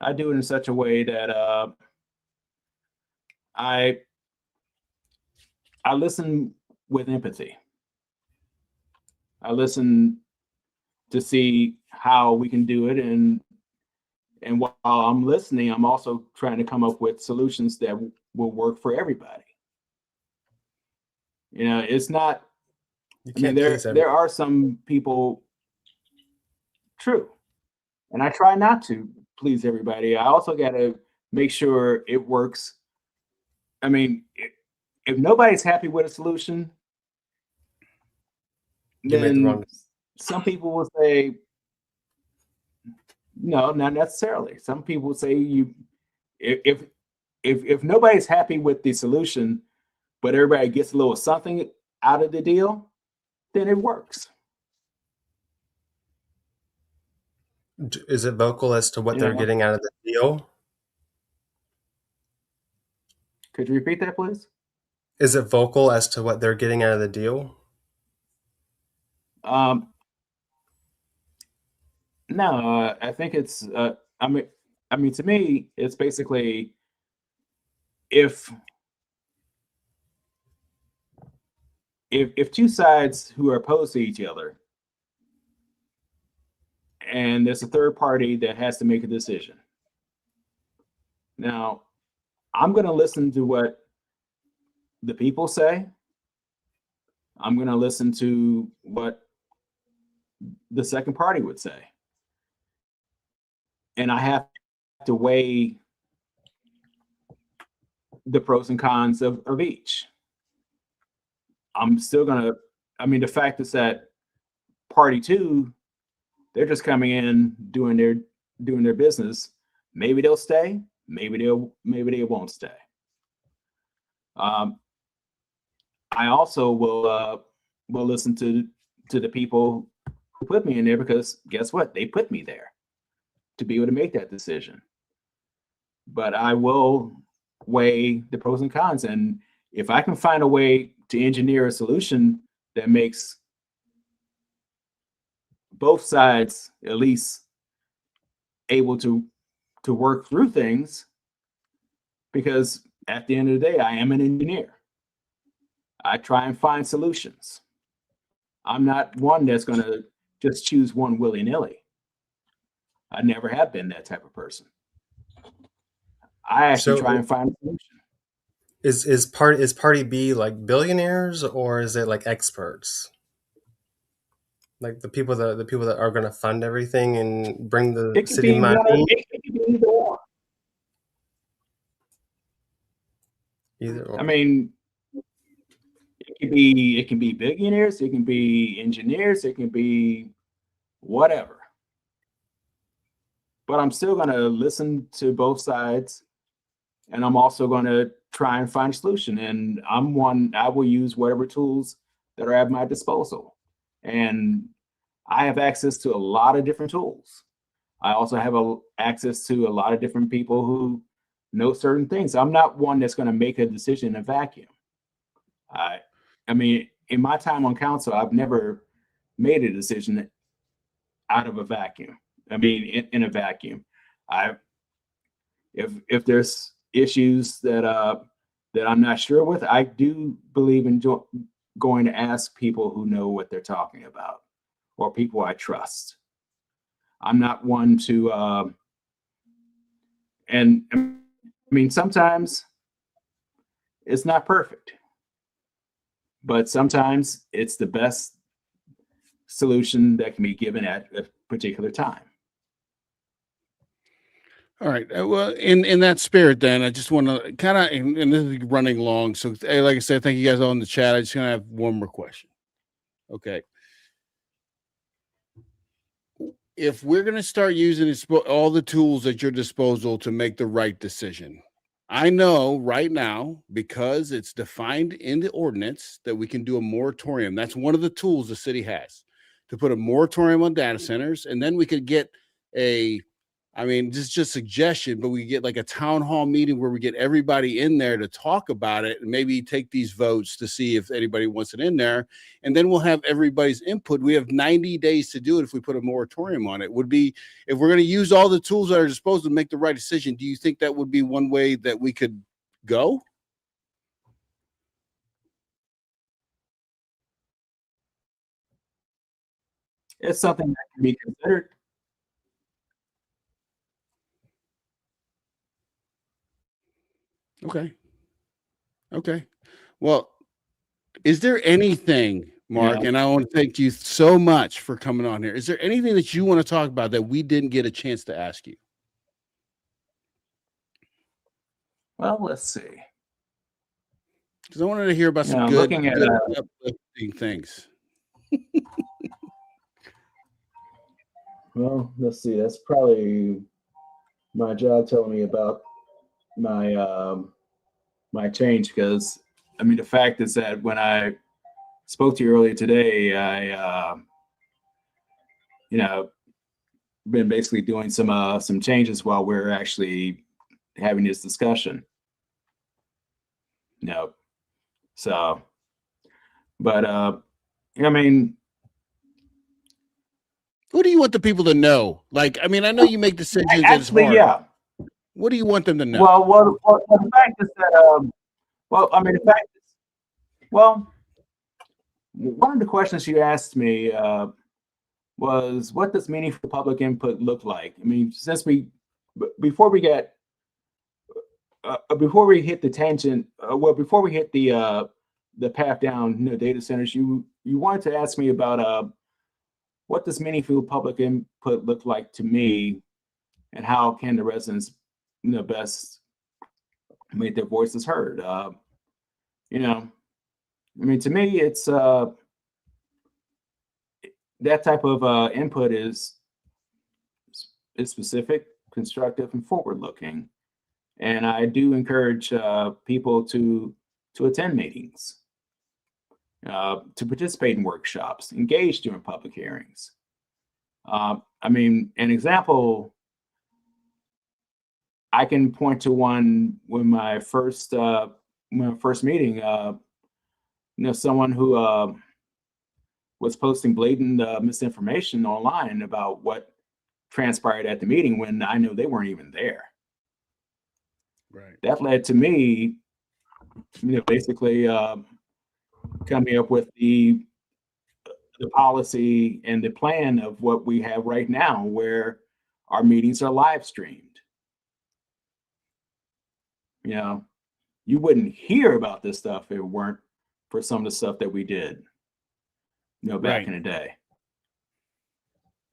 I do it in such a way that I listen with empathy. I listen to see how we can do it, and while I'm listening, I'm also trying to come up with solutions that will work for everybody. You know, it's not. you I mean, can't please there are some people. True, and I try not to please everybody. I also got to make sure it works. I mean, if nobody's happy with a solution, You made the wrong then some people will say, no, not necessarily. Some people say if nobody's happy with the solution, but everybody gets a little something out of the deal, then it works. Is it vocal as to what they're Yeah. getting out of the deal? Could you repeat that, please? Is it vocal as to what they're getting out of the deal? No, I think it's. I mean, to me, it's basically if two sides who are opposed to each other, and there's a third party that has to make a decision. Now, I'm going to listen to what the people say. I'm going to listen to what the second party would say. And I have to weigh the pros and cons of each. I'm still going to, I mean, the fact is that party two, they're just coming in doing their business. Maybe they'll stay, maybe they won't stay. I also will listen to the people who put me in there, because guess what? They put me there to be able to make that decision. But I will weigh the pros and cons, and if I can find a way to engineer a solution that makes both sides at least able to work through things, because at the end of the day, I am an engineer. I try and find solutions. I'm not one that's going to just choose one willy-nilly. I never have been that type of person. I actually try and find a solution. Is party B like billionaires, or is it like experts? Like the people that are going to fund everything and bring the city money? It could be either or. Either or. I mean, it can be billionaires, it can be engineers, it can be whatever. But I'm still going to listen to both sides, and I'm also going to try and find a solution. And I will use whatever tools that are at my disposal. And I have access to a lot of different tools. I also have access to a lot of different people who know certain things. I'm not one that's going to make a decision in a vacuum. I mean, in my time on council, I've never made a decision out of a vacuum. I mean, in a vacuum. If there's issues that I'm not sure with, I do believe in going to ask people who know what they're talking about, or people I trust. I'm not one to, and I mean, sometimes it's not perfect, but sometimes it's the best solution that can be given at a particular time. All right. Well, in that spirit, then I just want to kind of, and this is running long. So, hey, like I said, thank you guys all in the chat. I just gonna have one more question. Okay. If we're gonna start using all the tools at your disposal to make the right decision, I know right now, because it's defined in the ordinance, that we can do a moratorium. That's one of the tools the city has to put a moratorium on data centers, and then we could get just suggestion, but we get like a town hall meeting where we get everybody in there to talk about it and maybe take these votes to see if anybody wants it in there. And then we'll have everybody's input. We have 90 days to do it if we put a moratorium on it. Would be, if we're going to use all the tools at our disposal to make the right decision, do you think that would be one way that we could go? It's something that can be considered. Okay. Well, is there anything, Mark, Yeah. and I want to thank you so much for coming on here. Is there anything that you want to talk about that we didn't get a chance to ask you? Well, let's see. Because I wanted to hear about some good uplifting things. Well, let's see. That's probably my job telling me about my my change, because I mean, the fact is that when I spoke to you earlier today, I been basically doing some changes while we're actually having this discussion. So, but I mean, what do you want the people to know? Like, I mean, I know you make decisions. Actually, yeah. What do you want them to know? Well, the fact is that, the fact is, one of the questions you asked me was, what does meaningful public input look like? I mean, before we hit the tangent, before we hit the path down, data centers, you wanted to ask me about what does meaningful public input look like to me, and how can the residents best make their voices heard? I mean, to me, it's that type of input is specific, constructive, and forward-looking. And I do encourage people to attend meetings, to participate in workshops, engage during public hearings. I mean, an example I can point to one when my first meeting, someone who was posting blatant misinformation online about what transpired at the meeting when I know they weren't even there. Right. That led to me, basically coming up with the policy and the plan of what we have right now, where our meetings are live streamed. You wouldn't hear about this stuff if it weren't for some of the stuff that we did, back in the day.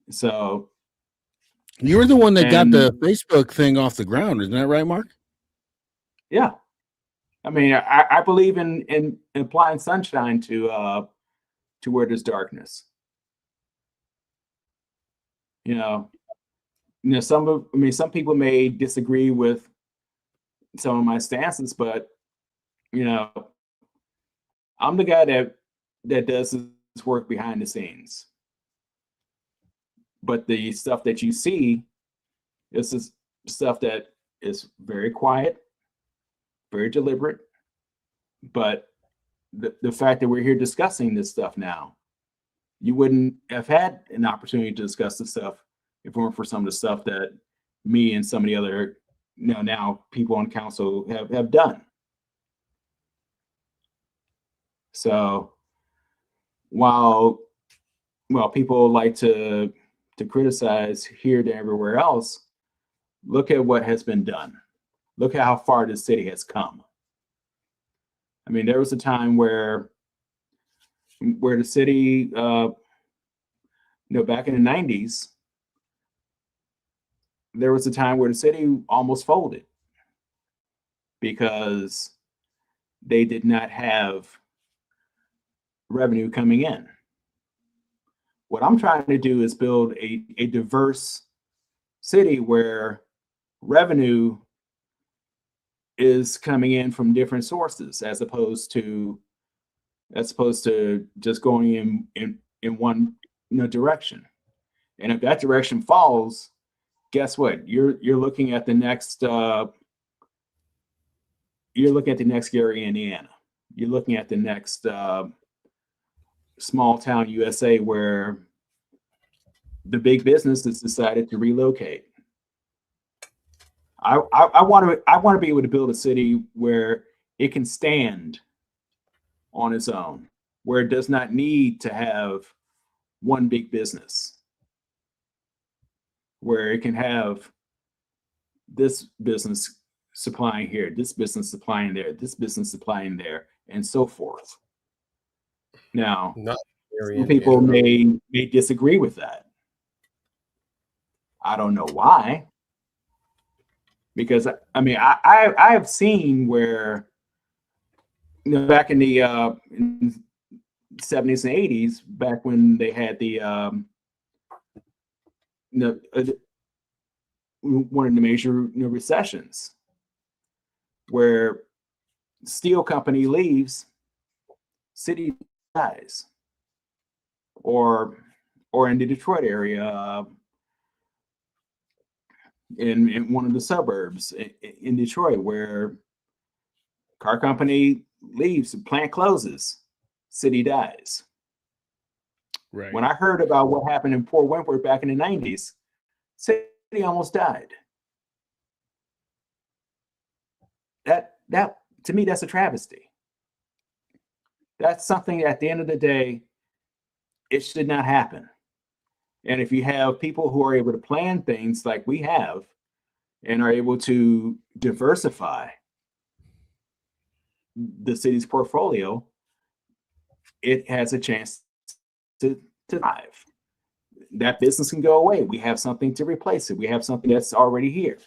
So you were the one that got the Facebook thing off the ground, isn't that right, Mark? Yeah. I mean, I believe in applying sunshine to where there's darkness. Some people may disagree with some of my stances, but I'm the guy that does this work behind the scenes. But the stuff that you see is stuff that is very quiet, very deliberate. But the fact that we're here discussing this stuff now, you wouldn't have had an opportunity to discuss this stuff if it weren't for some of the stuff that me and some of the other now people on council have done. So while people like to criticize here, there, everywhere else, look at what has been done. Look at how far this city has come. I mean, there was a time where the city back in the 90s, there was a time where the city almost folded because they did not have revenue coming in. What I'm trying to do is build a diverse city where revenue is coming in from different sources as opposed to just going in one direction. And if that direction falls, guess what? You're looking at the next Gary, Indiana. You're looking at the next small town USA where the big business has decided to relocate. I want to be able to build a city where it can stand on its own, where it does not need to have one big business, where it can have this business supplying here, this business supplying there, this business supplying there, and so forth. Now, some people may disagree with that. I don't know why. Because I mean, I have seen where, back in the 70s and 80s, back when they had one of the major recessions, where steel company leaves, city dies, or in the Detroit area. In one of the suburbs in Detroit, where car company leaves, plant closes, city dies. Right. When I heard about what happened in Port Wentworth back in the 90s, city almost died. That to me, that's a travesty. That's something at the end of the day, it should not happen. And if you have people who are able to plan things like we have and are able to diversify the city's portfolio, it has a chance to thrive. That business can go away. We have something to replace it. We have something that's already here.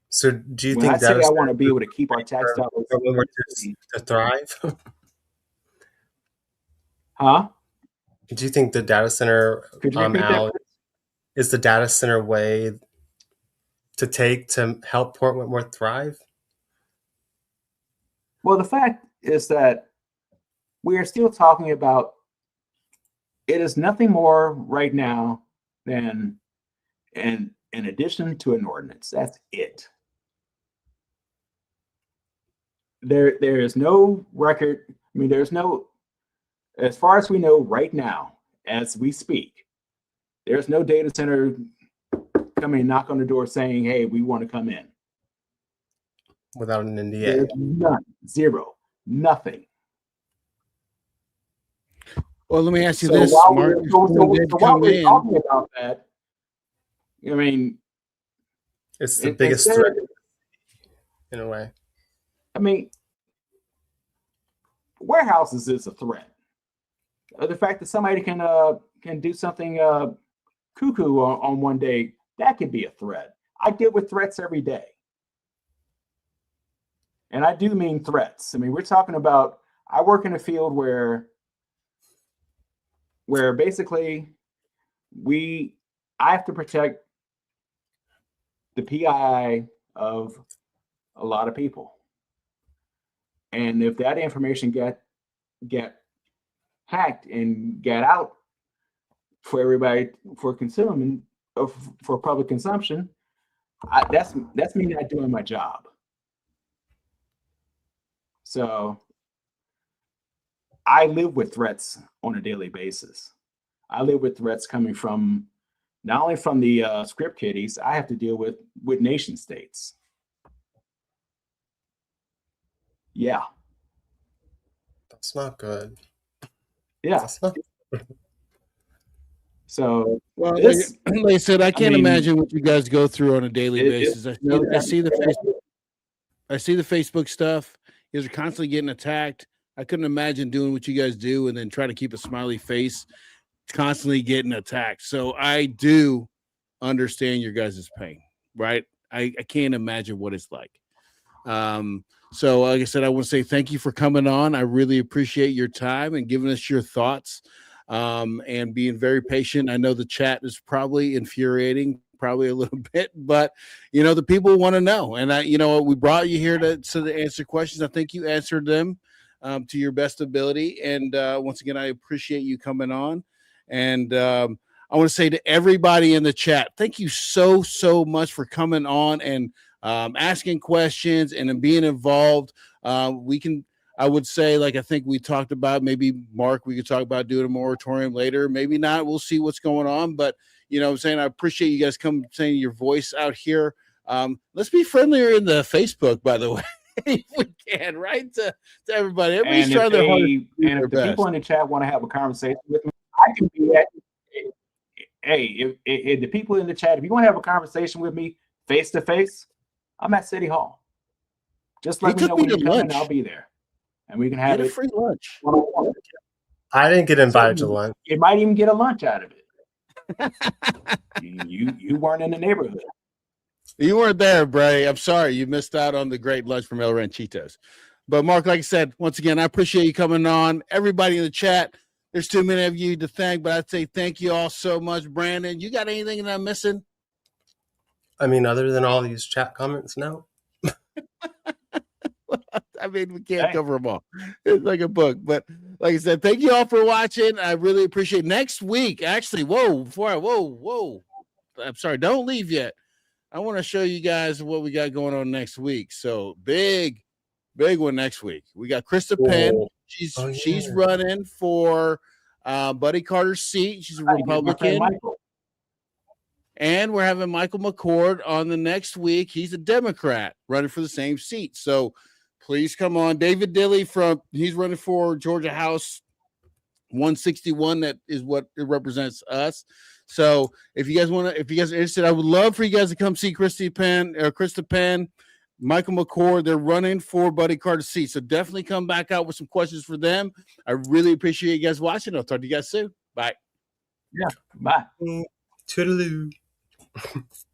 So do you when think I say that I want to be able to keep our tax dollars to thrive? Huh? Do you think the data center out is the data center way to take to help Port Wentworth thrive? Well, the fact is that we are still talking about, it is nothing more right now than an addition to an ordinance. That's it. There is no record. I mean, there's no, as far as we know right now, as we speak, there's no data center coming and knock on the door saying, hey, we want to come in. Without an NDA. There's none, zero, nothing. Well, let me ask you this, Mark. While we're talking about that, I mean, it's the biggest threat in a way. I mean, warehouses is a threat. The fact that somebody can do something cuckoo on one day, that can be a threat. I deal with threats every day. And I do mean threats. I mean, we're talking about, I work in a field where basically I have to protect the PII of a lot of people. And if that information get hacked and get out for everybody, for consuming, for public consumption, that's me not doing my job. So I live with threats on a daily basis. I live with threats coming from, not only from the script kiddies, I have to deal with nation states. Yeah. That's not good. Yeah. That's not good. So, well, like I said, I can't imagine what you guys go through on a daily basis. I see the Facebook stuff. You guys are constantly getting attacked. I couldn't imagine doing what you guys do and then trying to keep a smiley face constantly getting attacked. So I do understand your guys' pain, right? I can't imagine what it's like. So like I said, I want to say thank you for coming on. I really appreciate your time and giving us your thoughts, and being very patient. I know the chat is probably infuriating, probably a little bit, but the people want to know. And we brought you here to answer questions. I think you answered them to your best ability. And once again, I appreciate you coming on. And I want to say to everybody in the chat, thank you so much for coming on and asking questions and being involved. I would say, like, I think we talked about, maybe Mark, we could talk about doing a moratorium later, maybe not. We'll see what's going on. But I'm saying, I appreciate you guys saying your voice out here. Let's be friendlier in the Facebook, by the way, if we can, right? To everybody. Everybody's trying their hardest. And if the people in the chat want to have a conversation with me, I can be at. Hey, if the people in the chat, if you want to have a conversation with me face to face, I'm at City Hall. Just let me know when you're coming, I'll be there. And we can have a free lunch. I didn't get invited to lunch. You might even get a lunch out of it. you weren't in the neighborhood. You weren't there, Bray. I'm sorry. You missed out on the great lunch from El Ranchitos. But Mark, like I said, once again, I appreciate you coming on. Everybody in the chat, there's too many of you to thank, but I'd say thank you all so much. Brandon, you got anything that I'm missing? I mean, other than all these chat comments, no. I mean, we can't cover them all. It's like a book. But like I said, thank you all for watching. I really appreciate it. Next week, actually, whoa. I'm sorry, don't leave yet. I want to show you guys what we got going on next week. So big one next week. We got Krista Penn. She's running for Buddy Carter's seat. She's a Republican. And we're having Michael McCord on the next week. He's a Democrat running for the same seat. So please come on. David Dilley he's running for Georgia House 161. That is what it represents us. So if you guys are interested, I would love for you guys to come see Krista Penn, Michael McCord. They're running for Buddy Carter's seat. So definitely come back out with some questions for them. I really appreciate you guys watching. I'll talk to you guys soon. Bye. Yeah. Bye. Toodaloo.